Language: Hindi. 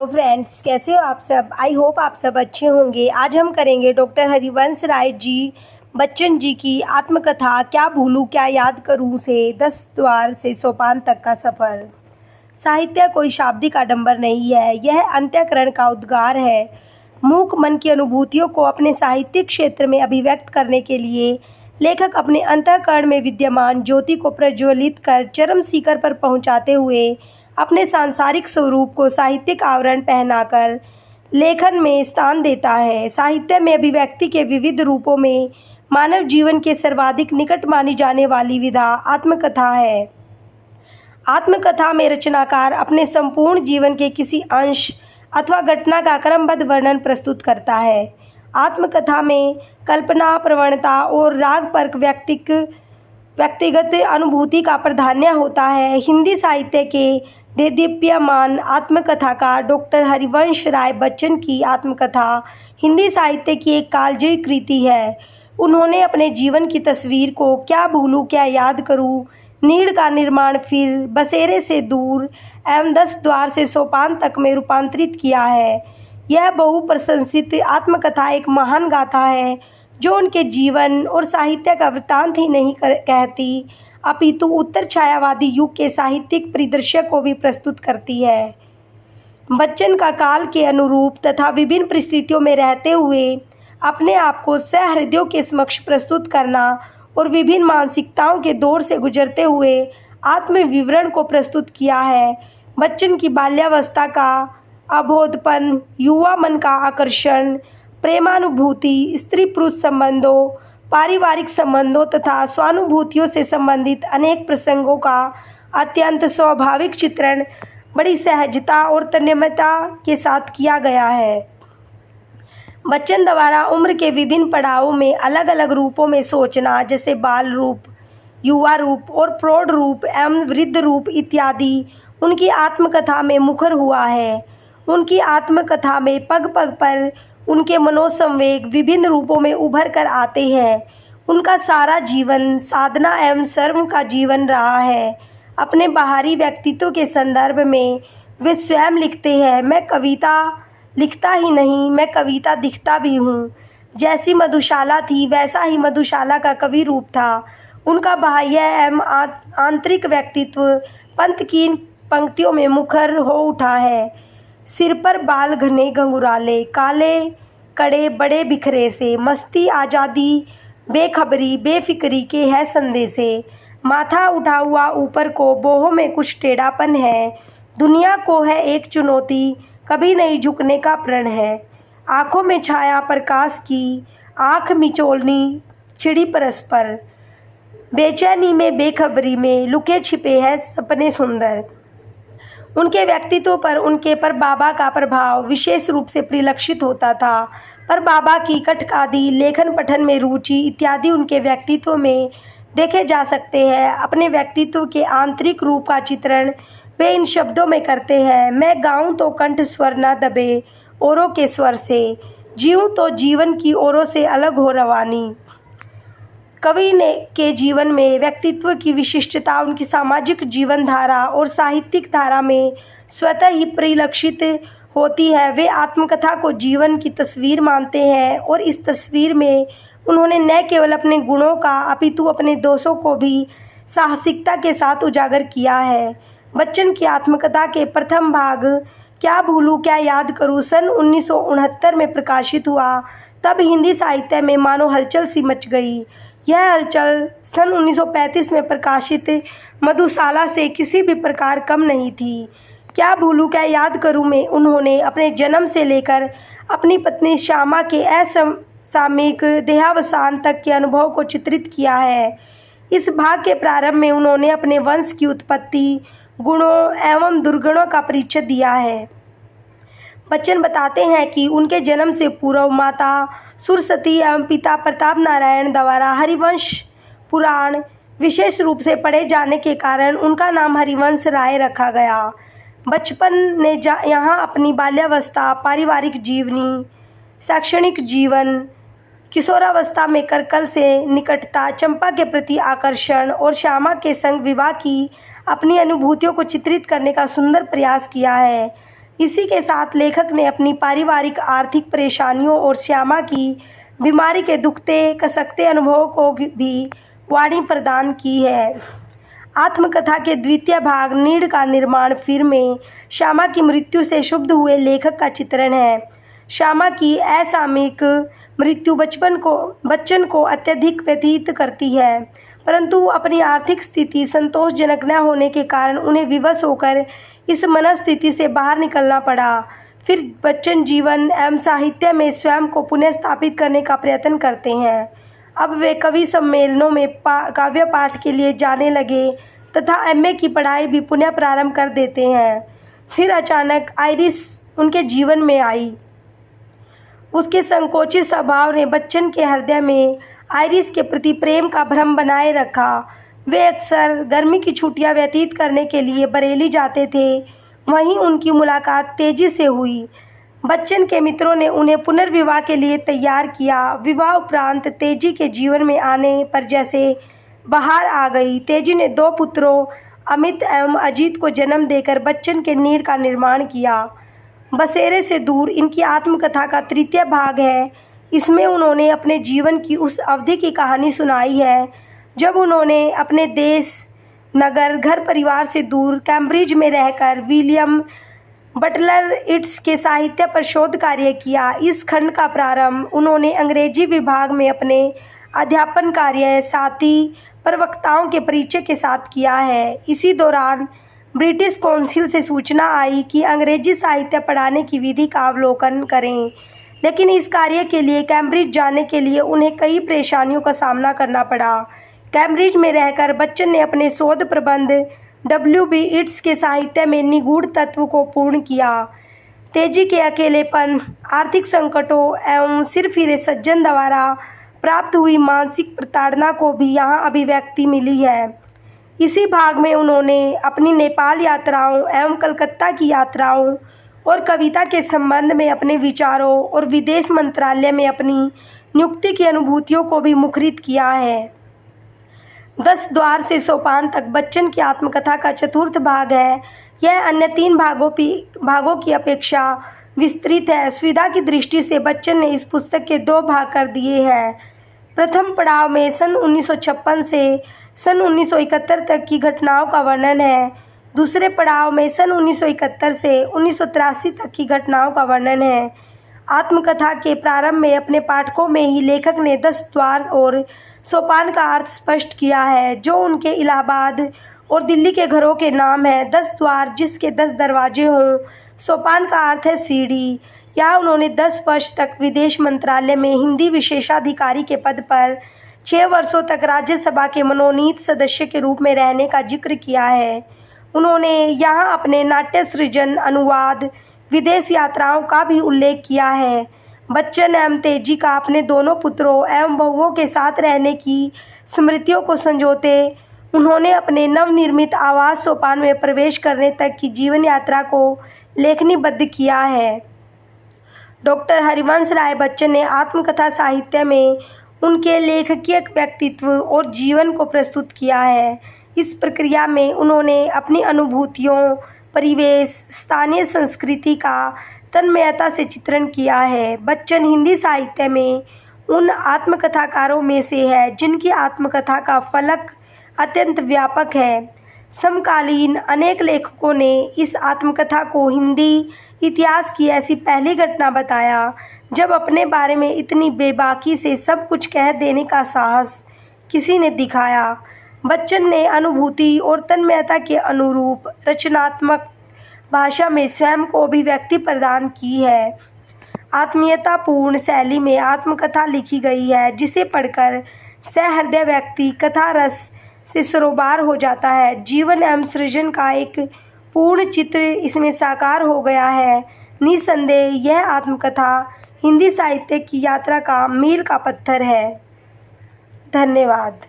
तो फ्रेंड्स, कैसे हो आप सब। आई होप आप सब अच्छे होंगे। आज हम करेंगे डॉक्टर हरिवंश राय जी बच्चन जी की आत्मकथा क्या भूलूं क्या याद करूं से 10 द्वार से सोपान तक का सफ़र। साहित्य कोई शाब्दिक आडंबर नहीं है, यह अंतःकरण का उद्गार है। मूक मन की अनुभूतियों को अपने साहित्यिक क्षेत्र में अभिव्यक्त करने के लिए लेखक अपने अंतःकरण में विद्यमान ज्योति को प्रज्वलित कर चरम शिखर पर पहुंचाते हुए अपने सांसारिक स्वरूप को साहित्यिक आवरण पहनाकर लेखन में स्थान देता है। साहित्य में अभिव्यक्ति के विविध रूपों में मानव जीवन के सर्वाधिक निकट मानी जाने वाली विधा आत्मकथा है। आत्मकथा में रचनाकार अपने संपूर्ण जीवन के किसी अंश अथवा घटना का क्रमबद्ध वर्णन प्रस्तुत करता है। आत्मकथा में कल्पना प्रवणता और राग पर व्यक्तिगत अनुभूति का प्राधान्य होता है। हिंदी साहित्य के देदीप्यमान आत्मकथाकार डॉक्टर हरिवंश राय बच्चन की आत्मकथा हिंदी साहित्य की एक कालजयी कृति है। उन्होंने अपने जीवन की तस्वीर को क्या भूलूं क्या याद करूं, नीड़ का निर्माण, फिर बसेरे से दूर एवं 10 द्वार से सोपान तक में रूपांतरित किया है। यह बहुप्रशंसित आत्मकथा एक महान गाथा है जो उनके जीवन और साहित्य का वृत्तांत ही नहीं कहती अपितु उत्तर छायावादी युग के साहित्यिक परिदृश्य को भी प्रस्तुत करती है। बच्चन का काल के अनुरूप तथा विभिन्न परिस्थितियों में रहते हुए अपने आप को सहृदयों के समक्ष प्रस्तुत करना और विभिन्न मानसिकताओं के दौर से गुजरते हुए आत्मविवरण को प्रस्तुत किया है। बच्चन की बाल्यावस्था का अबोधपन, युवा मन का आकर्षण, प्रेमानुभूति, स्त्री पुरुष संबंधों, पारिवारिक संबंधों तथा स्वानुभूतियों से संबंधित अनेक प्रसंगों का अत्यंत स्वाभाविक चित्रण बड़ी सहजता और तन्मयता के साथ किया गया है। बच्चन द्वारा उम्र के विभिन्न पड़ावों में अलग अलग रूपों में सोचना, जैसे बाल रूप, युवा रूप और प्रौढ़ रूप एवं वृद्ध रूप इत्यादि उनकी आत्मकथा में मुखर हुआ है। उनकी आत्मकथा में पग पग पर उनके मनोसंवेग विभिन्न रूपों में उभर कर आते हैं। उनका सारा जीवन साधना एवं सर्व का जीवन रहा है। अपने बाहरी व्यक्तित्व के संदर्भ में वे स्वयं लिखते हैं, मैं कविता लिखता ही नहीं, मैं कविता दिखता भी हूँ। जैसी मधुशाला थी वैसा ही मधुशाला का कवि रूप था। उनका बाह्य एवं आंतरिक व्यक्तित्व पंत की पंक्तियों में मुखर हो उठा है। सिर पर बाल घने घुंघराले, काले कड़े बड़े बिखरे से, मस्ती आज़ादी बेखबरी बेफिक्री के है संदेशे। माथा उठा हुआ ऊपर को, बोहों में कुछ टेढ़ापन है। दुनिया को है एक चुनौती, कभी नहीं झुकने का प्रण है। आँखों में छाया प्रकाश की, आँख मिचोलनी चिड़ी परस्पर। बेचैनी में बेखबरी में लुके छिपे हैं सपने सुंदर। उनके व्यक्तित्व पर उनके पर बाबा का प्रभाव विशेष रूप से परिलक्षित होता था। पर बाबा की कटक आदि लेखन पठन में रुचि इत्यादि उनके व्यक्तित्व में देखे जा सकते हैं। अपने व्यक्तित्व के आंतरिक रूप का चित्रण वे इन शब्दों में करते हैं, मैं गाऊं तो कंठ स्वर न दबे औरों के स्वर से, जीऊं तो जीवन की औरों से अलग हो रवानी। कवि ने के जीवन में व्यक्तित्व की विशिष्टता उनकी सामाजिक जीवन धारा और साहित्यिक धारा में स्वतः ही परिलक्षित होती है। वे आत्मकथा को जीवन की तस्वीर मानते हैं और इस तस्वीर में उन्होंने न केवल अपने गुणों का अपितु अपने दोषों को भी साहसिकता के साथ उजागर किया है। बच्चन की आत्मकथा के प्रथम भाग क्या भूलूं क्या याद करूं सन 1969 में प्रकाशित हुआ। तब हिंदी साहित्य में मानो हलचल सी मच गई। यह हलचल सन 1935 में प्रकाशित मधुशाला से किसी भी प्रकार कम नहीं थी। क्या भूलूं क्या याद करूं में उन्होंने अपने जन्म से लेकर अपनी पत्नी श्यामा के असामयिक देहावसान तक के अनुभव को चित्रित किया है। इस भाग के प्रारंभ में उन्होंने अपने वंश की उत्पत्ति, गुणों एवं दुर्गुणों का परिचय दिया है। बच्चन बताते हैं कि उनके जन्म से पूर्व माता सुरसती एवं पिता प्रताप नारायण द्वारा हरिवंश पुराण विशेष रूप से पढ़े जाने के कारण उनका नाम हरिवंश राय रखा गया। बचपन ने यहाँ अपनी बाल्यावस्था, पारिवारिक जीवनी, शैक्षणिक जीवन, किशोरावस्था में करकल से निकटता, चंपा के प्रति आकर्षण और श्यामा के संग विवाह की अपनी अनुभूतियों को चित्रित करने का सुंदर प्रयास किया है। इसी के साथ लेखक ने अपनी पारिवारिक आर्थिक परेशानियों और श्यामा की बीमारी के दुखते कसकते अनुभव को भी वाणी प्रदान की है। आत्मकथा के द्वितीय भाग नीड का निर्माण फिर में श्यामा की मृत्यु से क्षुब्ध हुए लेखक का चित्रण है। श्यामा की असामयिक मृत्यु बच्चन को अत्यधिक व्यथित करती है, परंतु अपनी आर्थिक स्थिति संतोषजनक न होने के कारण उन्हें विवश होकर इस मनस्थिति से बाहर निकलना पड़ा। फिर बच्चन जीवन एवं साहित्य में स्वयं को पुनः स्थापित करने का प्रयत्न करते हैं। अब वे कवि सम्मेलनों में काव्य पाठ के लिए जाने लगे तथा एमए की पढ़ाई भी पुनः प्रारंभ कर देते हैं। फिर अचानक आइरिस उनके जीवन में आई। उसके संकोचित स्वभाव ने बच्चन के हृदय में आइरिस के प्रति प्रेम का भ्रम बनाए रखा। वे अक्सर गर्मी की छुट्टियां व्यतीत करने के लिए बरेली जाते थे। वहीं उनकी मुलाकात तेजी से हुई। बच्चन के मित्रों ने उन्हें पुनर्विवाह के लिए तैयार किया। विवाह उपरांत तेजी के जीवन में आने पर जैसे बहार आ गई। तेजी ने 2 पुत्रों अमित एवं अजीत को जन्म देकर बच्चन के नीड का निर्माण किया। बसेरे से दूर इनकी आत्मकथा का तृतीय भाग है। इसमें उन्होंने अपने जीवन की उस अवधि की कहानी सुनाई है जब उन्होंने अपने देश, नगर, घर परिवार से दूर कैम्ब्रिज में रहकर विलियम बटलर इट्स के साहित्य पर शोध कार्य किया। इस खंड का प्रारंभ उन्होंने अंग्रेजी विभाग में अपने अध्यापन कार्य साथी प्रवक्ताओं के परिचय के साथ किया है। इसी दौरान ब्रिटिश काउंसिल से सूचना आई कि अंग्रेजी साहित्य पढ़ाने की विधि का अवलोकन करें, लेकिन इस कार्य के लिए कैम्ब्रिज जाने के लिए उन्हें कई परेशानियों का सामना करना पड़ा। कैम्ब्रिज में रहकर बच्चन ने अपने शोध प्रबंध W.B. इट्स के साहित्य में निगूढ़ तत्व को पूर्ण किया। तेजी के अकेलेपन, आर्थिक संकटों एवं सिरफिरे सज्जन द्वारा प्राप्त हुई मानसिक प्रताड़ना को भी यहाँ अभिव्यक्ति मिली है। इसी भाग में उन्होंने अपनी नेपाल यात्राओं एवं कलकत्ता की यात्राओं और कविता के संबंध में अपने विचारों और विदेश मंत्रालय में अपनी नियुक्ति की अनुभूतियों को भी मुखरित किया है। 10 द्वार से सोपान तक बच्चन की आत्मकथा का चतुर्थ भाग है। यह अन्य 3 भागों की अपेक्षा विस्तृत है। सुविधा की दृष्टि से बच्चन ने इस पुस्तक के 2 भाग कर दिए हैं। प्रथम पड़ाव में सन 1956 से सन 1971 तक की घटनाओं का वर्णन है। दूसरे पड़ाव में सन 1971 से 1983 तक की घटनाओं का वर्णन है। आत्मकथा के प्रारंभ में अपने पाठकों में ही लेखक ने 10 द्वार और सोपान का अर्थ स्पष्ट किया है, जो उनके इलाहाबाद और दिल्ली के घरों के नाम है। 10 द्वार जिसके 10 दरवाजे हों। सोपान का अर्थ है सीढ़ी। यहाँ उन्होंने 10 वर्ष तक विदेश मंत्रालय में हिंदी विशेषाधिकारी के पद पर 6 वर्षों तक राज्यसभा के मनोनीत सदस्य के रूप में रहने का जिक्र किया है। उन्होंने यहाँ अपने नाट्य सृजन, अनुवाद, विदेश यात्राओं का भी उल्लेख किया है। बच्चन एवं तेजी का अपने दोनों पुत्रों एवं बहुओं के साथ रहने की स्मृतियों को संजोते उन्होंने अपने नवनिर्मित आवास सोपान में प्रवेश करने तक की जीवन यात्रा को लेखनीबद्ध किया है। डॉक्टर हरिवंश राय बच्चन ने आत्मकथा साहित्य में उनके लेखकीय व्यक्तित्व और जीवन को प्रस्तुत किया है। इस प्रक्रिया में उन्होंने अपनी अनुभूतियों, परिवेश, स्थानीय संस्कृति का तन्मयता से चित्रण किया है। बच्चन हिंदी साहित्य में उन आत्मकथाकारों में से है जिनकी आत्मकथा का फलक अत्यंत व्यापक है। समकालीन अनेक लेखकों ने इस आत्मकथा को हिंदी इतिहास की ऐसी पहली घटना बताया जब अपने बारे में इतनी बेबाकी से सब कुछ कह देने का साहस किसी ने दिखाया। बच्चन ने अनुभूति और तन्मयता के अनुरूप रचनात्मक भाषा में स्वयं को अभिव्यक्ति प्रदान की है। आत्मीयतापूर्ण शैली में आत्मकथा लिखी गई है जिसे पढ़कर सहृदय व्यक्ति कथा रस से सरोबार हो जाता है। जीवन एवं सृजन का एक पूर्ण चित्र इसमें साकार हो गया है। निसंदेह यह आत्मकथा हिंदी साहित्य की यात्रा का मील का पत्थर है। धन्यवाद।